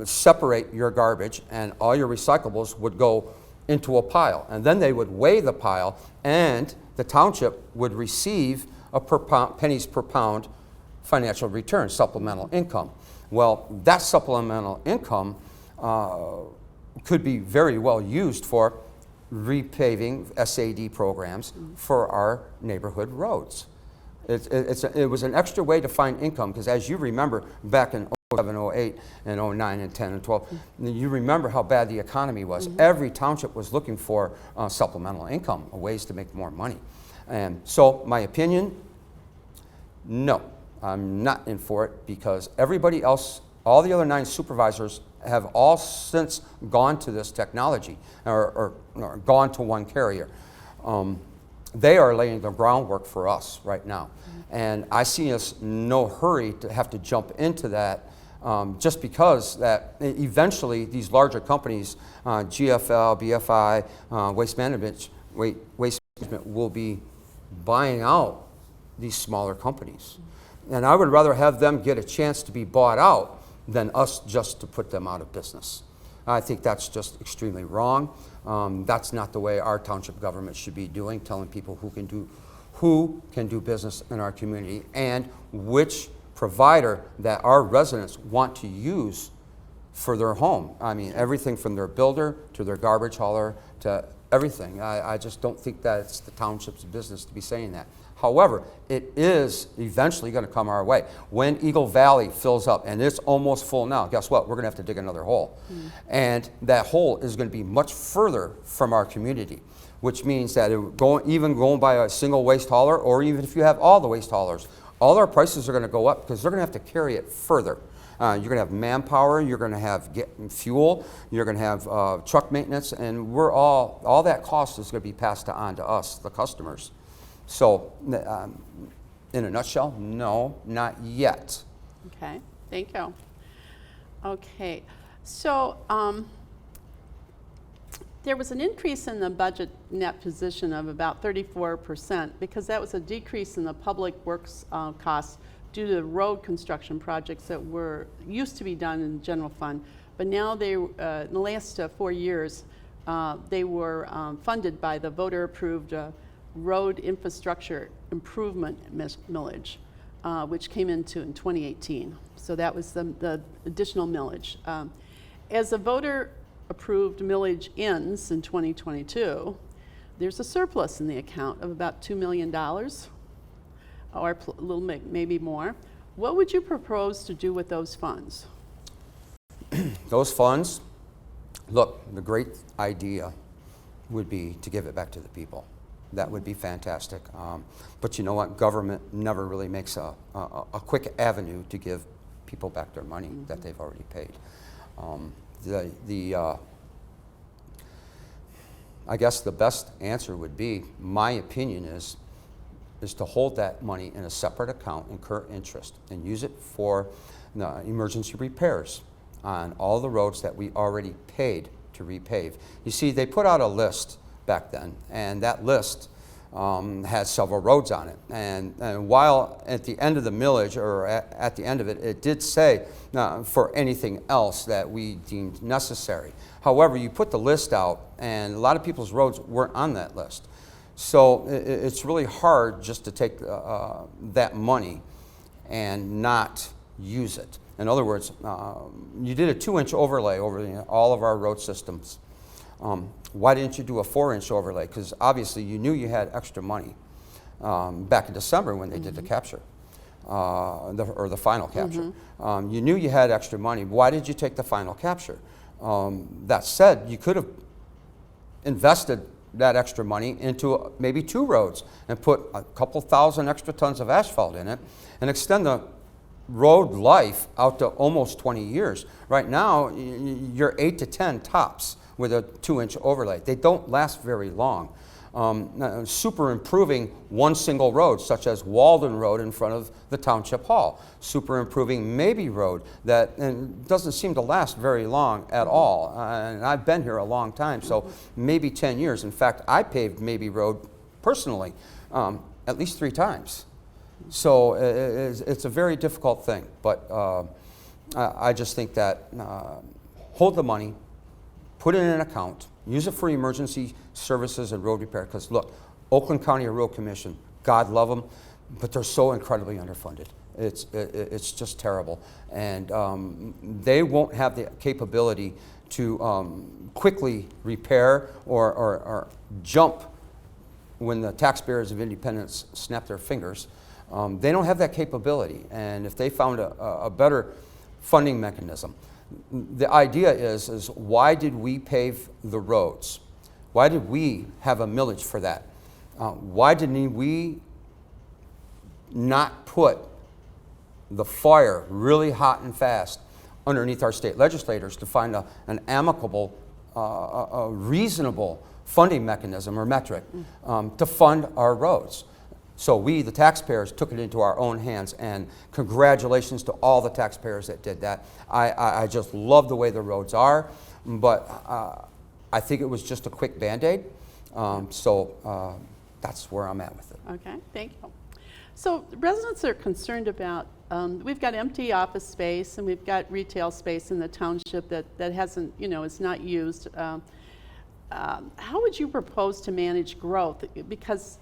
separate your garbage, and all your recyclables would go into a pile, and then they would weigh the pile, and the township would receive a pennies per pound financial return, supplemental income. Well, that supplemental income could be very well used for repaving SAD programs for our neighborhood roads. It was an extra way to find income, because as you remember, back in 07, 08, and 09, and 10, and 12, you remember how bad the economy was. Every township was looking for supplemental income, ways to make more money. And so my opinion, no, I'm not in for it, because everybody else All the other 9 supervisors have all since gone to this technology or gone to one carrier. They are laying the groundwork for us right now. And I see us no hurry to have to jump into that just because that eventually these larger companies, GFL, BFI, Waste Management will be buying out these smaller companies. And I would rather have them get a chance to be bought out than us just to put them out of business. I think that's just extremely wrong. That's not the way our township government should be doing, telling people who can do business in our community and which provider that our residents want to use for their home. I mean, everything from their builder to their garbage hauler to everything. I just don't think that it's the township's business to be saying that. However, it is eventually going to come our way. When Eagle Valley fills up, and it's almost full now, guess what? We're going to have to dig another hole. And that hole is going to be much further from our community, which means that even going by a single waste hauler, or even if you have all the waste haulers, all our prices are going to go up because they're going to have to carry it further. You're going to have manpower, you're going to have fuel, you're going to have truck maintenance, and all that cost is going to be passed on to us, the customers. So, in a nutshell, no, not yet. Okay, thank you. Okay, so there was an increase in the budget net position of about 34% because that was a decrease in the public works costs due to the road construction projects that used to be done in the general fund, but now in the last 4 years, they were funded by the voter-approved road infrastructure improvement millage, which came into in 2018. So that was the additional millage. As the voter-approved millage ends in 2022, there's a surplus in the account of about $2 million, or a little maybe more. What would you propose to do with those funds? Those funds, look, the great idea would be to give it back to the people. That would be fantastic. But you know what? Government never really makes a quick avenue to give people back their money that they've already paid. I guess the best answer would be, my opinion is to hold that money in a separate account, incur interest, and use it for emergency repairs on all the roads that we already paid to repave. You see, they put out a list back then, and that list had several roads on it. And while at the end of the millage, or at the end of it, it did say for anything else that we deemed necessary. However, you put the list out, and a lot of people's roads weren't on that list. So it's really hard just to take that money and not use it. In other words, you did a 2-inch overlay over all of our road systems. Why didn't you do a 4-inch overlay? Because obviously you knew you had extra money back in December when they did the capture, or the final capture. You knew you had extra money. Why did you take the final capture? That said, you could have invested that extra money into maybe 2 roads and put a couple thousand extra tons of asphalt in it and extend the road life out to almost 20 years. Right now, you're 8 to 10 tops with a 2-inch overlay. They don't last very long. Super improving one single road, such as Walden Road in front of the Township Hall. Super improving Maybe Road that doesn't seem to last very long at all. And I've been here a long time, so maybe 10 years. In fact, I paved Maybe Road personally at least 3 times. So it's a very difficult thing, but I just think that hold the money, put it in an account, use it for emergency services and road repair. Because look, Oakland County Road Commission, God love them, but they're so incredibly underfunded. It's just terrible. And they won't have the capability to quickly repair or jump when the taxpayers of Independence snap their fingers. They don't have that capability. And if they found a better funding mechanism, the idea is why did we pave the roads? Why did we have a millage for that? Why didn't we not put the fire really hot and fast underneath our state legislators to find an amicable, a reasonable funding mechanism or metric to fund our roads. So we, the taxpayers, took it into our own hands, and congratulations to all the taxpayers that did that. I just love the way the roads are, but I think it was just a quick Band-Aid. So that's where I'm at with it. Okay, thank you. So residents are concerned about, we've got empty office space and we've got retail space in the township that hasn't, is not used. How would you propose to manage growth? Because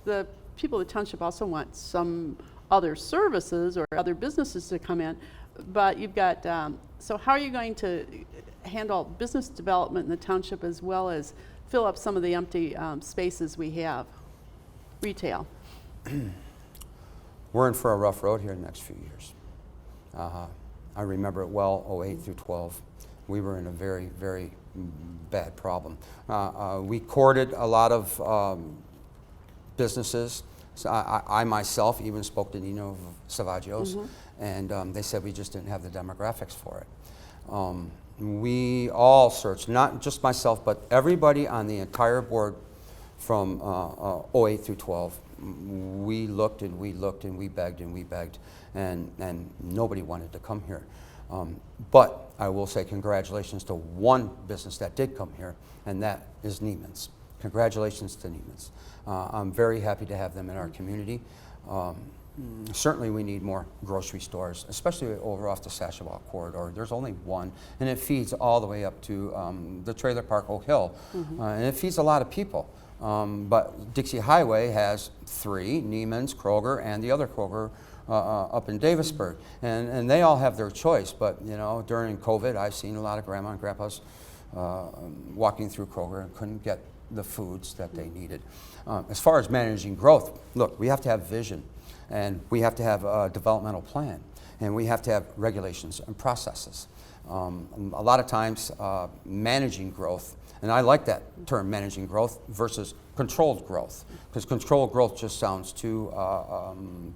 the people of the township also want some other services or other businesses to come in, but you've got, so how are you going to handle business development in the township as well as fill up some of the empty spaces we have, retail? We're in for a rough road here in the next few years. I remember it well, 08 through 12. We were in a very, very bad problem. We courted a lot of businesses. So I myself even spoke to Nino Savagios, and they said we just didn't have the demographics for it. We all searched, not just myself, but everybody on the entire board from 08 through 12. We looked and we looked and we begged and we begged, and nobody wanted to come here. But I will say congratulations to one business that did come here, and that is Neiman's. Congratulations to Neiman's. I'm very happy to have them in our community. Certainly we need more grocery stores, especially over off the Sashabaw corridor. There's only one, and it feeds all the way up to the trailer park Oak Hill, and it feeds a lot of people. But Dixie Highway has 3, Neiman's, Kroger, and the other Kroger up in Davisburg, and they all have their choice. But during COVID, I've seen a lot of grandma and grandpas walking through Kroger and couldn't get the foods that they needed. As far as managing growth, look, we have to have vision, and we have to have a developmental plan, and we have to have regulations and processes. A lot of times, managing growth, and I like that term, managing growth, versus controlled growth, because controlled growth just sounds too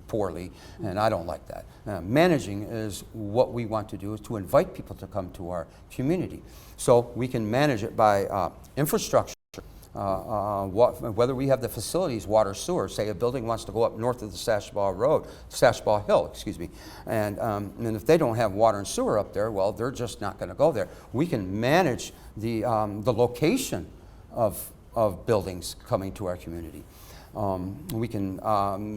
poorly, and I don't like that. Managing is what we want to do, is to invite people to come to our community. So we can manage it by infrastructure, whether we have the facilities, water, sewer. Say a building wants to go up north of the Sashabaw Hill, excuse me, and if they don't have water and sewer up there, well, they're just not going to go there. We can manage the location of buildings coming to our community. We can,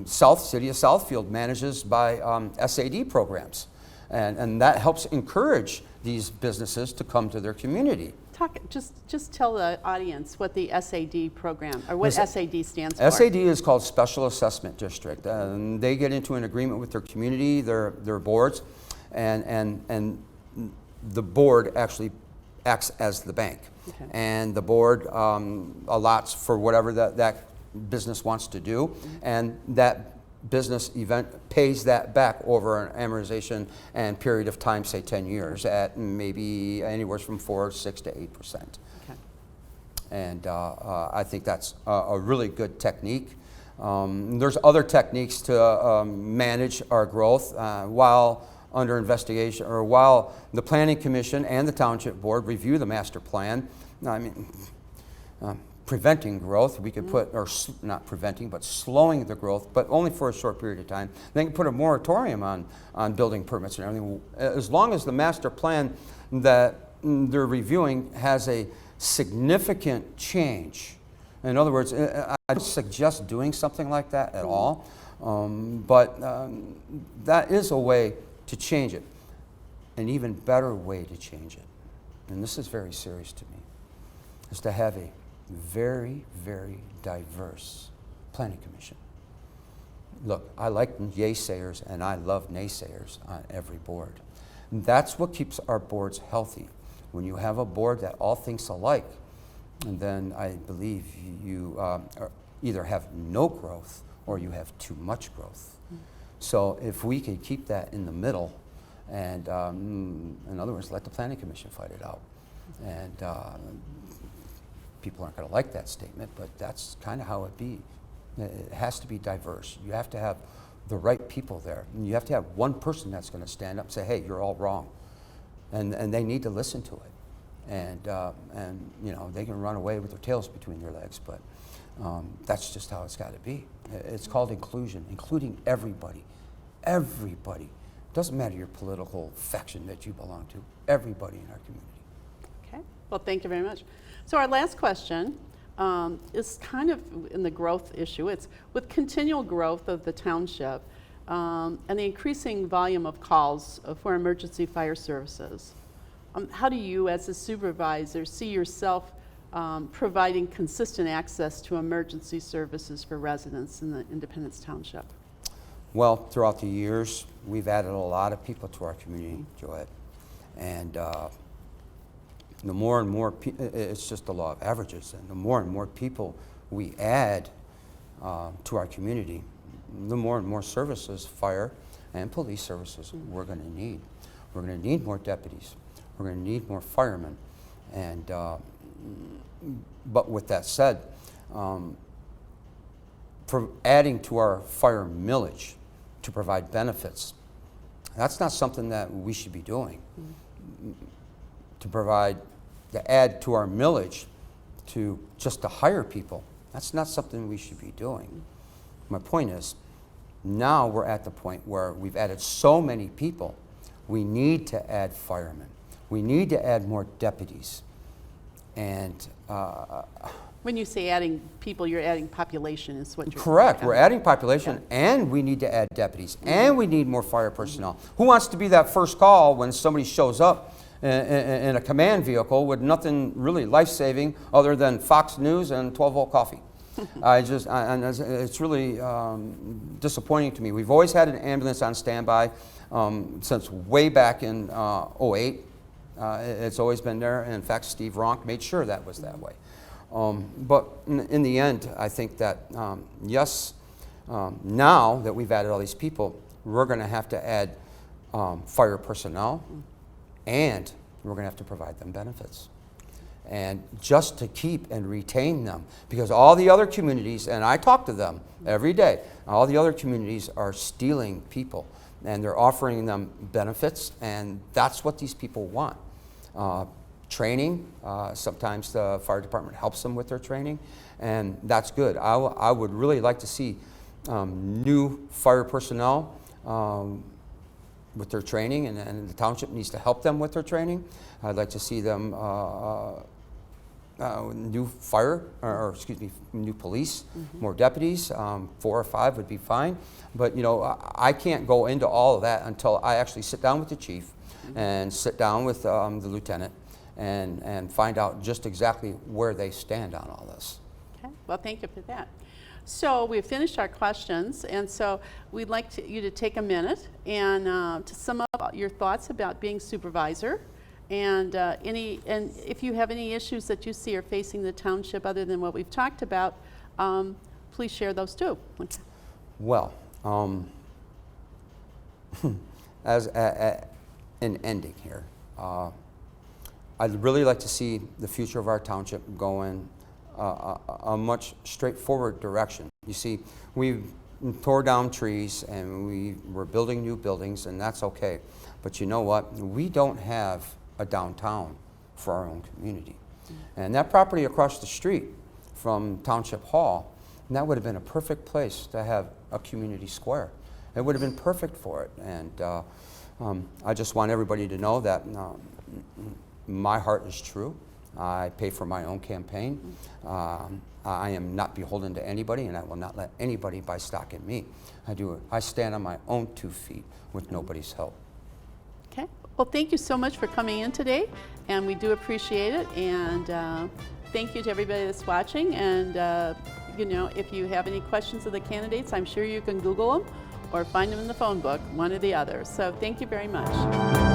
City of Southfield manages by SAD programs, and that helps encourage these businesses to come to their community. Just tell the audience what the SAD program, or what SAD stands for. SAD is called Special Assessment District, and they get into an agreement with their community, their boards, and the board actually acts as the bank. Okay. And the board allots for whatever that business wants to do, and that business event pays that back over an amortization and period of time, say 10 years, at maybe anywhere from 4, 6 to 8%. Okay. And I think that's a really good technique. There's other techniques to manage our growth while under investigation, or while the Planning Commission and the Township Board review the master plan. I mean, preventing growth, we could put, or not preventing, but slowing the growth, but only for a short period of time. They can put a moratorium on building permits and everything, as long as the master plan that they're reviewing has a significant change. In other words, I don't suggest doing something like that at all, but that is a way to change it. An even better way to change it, and this is very serious to me, is to have a very, very diverse planning commission. Look, I like yay-sayers and I love naysayers on every board. And that's what keeps our boards healthy. When you have a board that all thinks alike, and then I believe you either have no growth or you have too much growth. So if we can keep that in the middle, and in other words, let the planning commission fight it out. And people aren't going to like that statement, but that's kind of how it be. It has to be diverse. You have to have the right people there. And you have to have one person that's going to stand up and say, hey, you're all wrong. and they need to listen to it. And you know, they can run away with their tails between their legs, but that's just how it's got to be. It's called inclusion, including everybody. Everybody. Doesn't matter your political faction that you belong to. Everybody in our community. Okay. Well, thank you very much. So our last question is kind of in the growth issue. It's with continual growth of the township and the increasing volume of calls for emergency fire services. How do you, as a supervisor, see yourself providing consistent access to emergency services for residents in the Independence Township? Well, throughout the years, we've added a lot of people to our community, Joette. And the more and more, it's just the law of averages, and the more and more people we add to our community, the more and more services, fire and police services, we're going to need. We're going to need more deputies. We're going to need more firemen. And, but with that said, for adding to our fire millage to provide benefits, that's not something that we should be doing. To add to our millage just to hire people, that's not something we should be doing. My point is, now we're at the point where we've added so many people, we need to add firemen. We need to add more deputies. And When you say adding people, you're adding population is what you're correct. saying. We're adding population, and we need to add deputies, and we need more fire personnel. Who wants to be that first call when somebody shows up in a command vehicle with nothing really life-saving other than Fox News and 12-volt coffee? And it's really disappointing to me. We've always had an ambulance on standby since way back in '08. It's always been there. And in fact, Steve Ronk made sure that was that way. But in the end, I think that, yes, now that we've added all these people, we're going to have to add fire personnel, and we're going to have to provide them benefits. And just to keep and retain them, because all the other communities, and I talk to them every day, all the other communities are stealing people, and they're offering them benefits, and that's what these people want. Training, sometimes the fire department helps them with their training, and that's good. I would really like to see new fire personnel with their training, and the township needs to help them with their training. I'd like to see them new new police, more deputies, 4 or 5 would be fine. But you know, I can't go into all of that until I actually sit down with the chief and sit down with the lieutenant and find out just exactly where they stand on all this. Okay, well, thank you for that. So we've finished our questions, and so we'd like you to take a minute and to sum up your thoughts about being supervisor, and if you have any issues that you see are facing the township other than what we've talked about, please share those too. Okay. Well, as an ending here, I'd really like to see the future of our township go in a much straightforward direction. You see, we tore down trees and we were building new buildings, and that's okay. But you know what? We don't have a downtown for our own community. And that property across the street from Township Hall, and that would have been a perfect place to have a community square. It would have been perfect for it. And I just want everybody to know that my heart is true. I pay for my own campaign. I am not beholden to anybody, and I will not let anybody buy stock in me. I stand on my own 2 feet with nobody's help. Okay. Well, thank you so much for coming in today, and we do appreciate it. And thank you to everybody that's watching. And you know, if you have any questions of the candidates, I'm sure you can Google them or find them in the phone book, one or the other. So thank you very much.